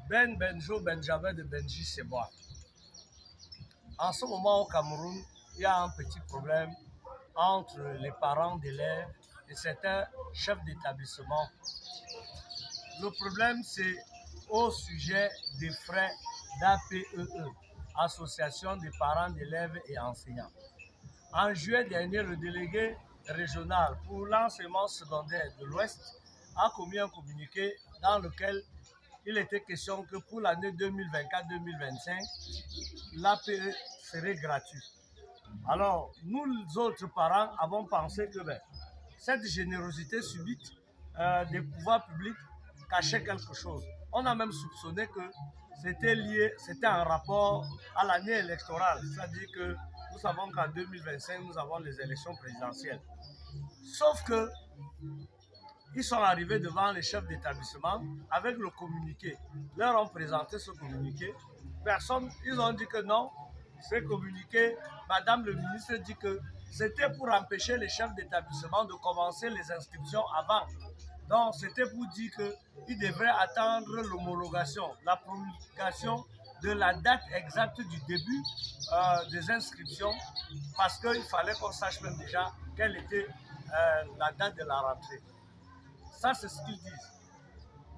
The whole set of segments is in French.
Ben Benjo Benjamin de Benji Sebois. En ce moment au Cameroun, il y a un petit problème entre les parents d'élèves et certains chefs d'établissement. Le problème, c'est au sujet des frais d'APEE, Association des parents d'élèves et enseignants. En juillet dernier, le délégué régional pour l'enseignement secondaire de l'Ouest a commis un communiqué dans lequel il était question que pour l'année 2024-2025, l'APE serait gratuit. Alors, nous autres parents avons pensé que cette générosité subite des pouvoirs publics cachait quelque chose. On a même soupçonné que c'était un rapport à l'année électorale, c'est-à-dire que nous savons qu'en 2025, nous avons les élections présidentielles. Sauf que ils sont arrivés devant les chefs d'établissement avec le communiqué. Ils leur ont présenté ce communiqué. Ils ont dit que non, ce communiqué, Madame le ministre dit que c'était pour empêcher les chefs d'établissement de commencer les inscriptions avant. Donc, c'était pour dire qu'ils devraient attendre l'homologation, la promulgation de la date exacte du début des inscriptions, parce qu'il fallait qu'on sache même déjà quelle était la date de la rentrée. Ça, c'est ce qu'ils disent.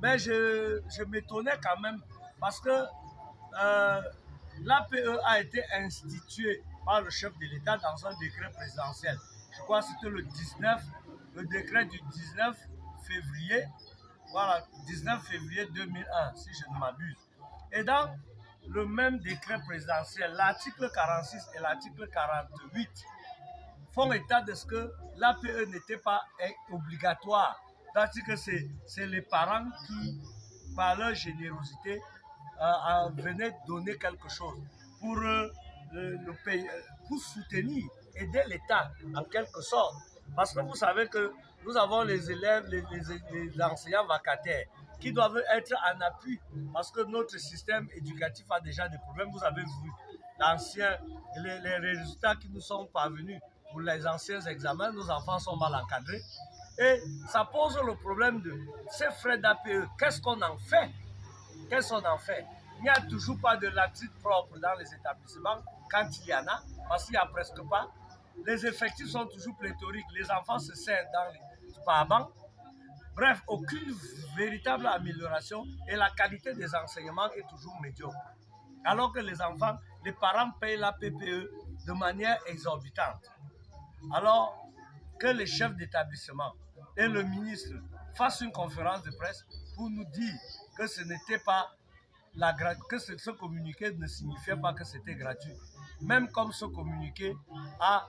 Mais je m'étonnais quand même parce que l'APE a été instituée par le chef de l'État dans un décret présidentiel. Je crois que c'était le décret du 19 février, voilà, 19 février 2001, si je ne m'abuse. Et dans le même décret présidentiel, l'article 46 et l'article 48 font état de ce que l'APE n'était pas obligatoire. C'est-à-dire que c'est les parents qui, par leur générosité, venaient donner quelque chose pour le pays, pour soutenir, aider l'État en quelque sorte. Parce que vous savez que nous avons les élèves, les enseignants vacataires qui doivent être en appui parce que notre système éducatif a déjà des problèmes. Vous avez vu les résultats qui nous sont parvenus pour les anciens examens, nos enfants sont mal encadrés. Et ça pose le problème de ces frais d'APE. Qu'est-ce qu'on en fait? Qu'est-ce qu'on en fait? Il n'y a toujours pas de latrines propres dans les établissements, quand il y en a, parce qu'il n'y a presque pas. Les effectifs sont toujours pléthoriques, les enfants se serrent dans les parents. Bref, aucune véritable amélioration et la qualité des enseignements est toujours médiocre. Alors que les enfants, les parents payent la PPE de manière exorbitante. Alors que les chefs d'établissement et le ministre fassent une conférence de presse pour nous dire que ce n'était pas que ce communiqué ne signifiait pas que c'était gratuit. Même comme ce communiqué a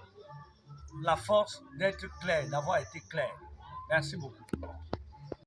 la force d'être clair, d'avoir été clair. Merci beaucoup.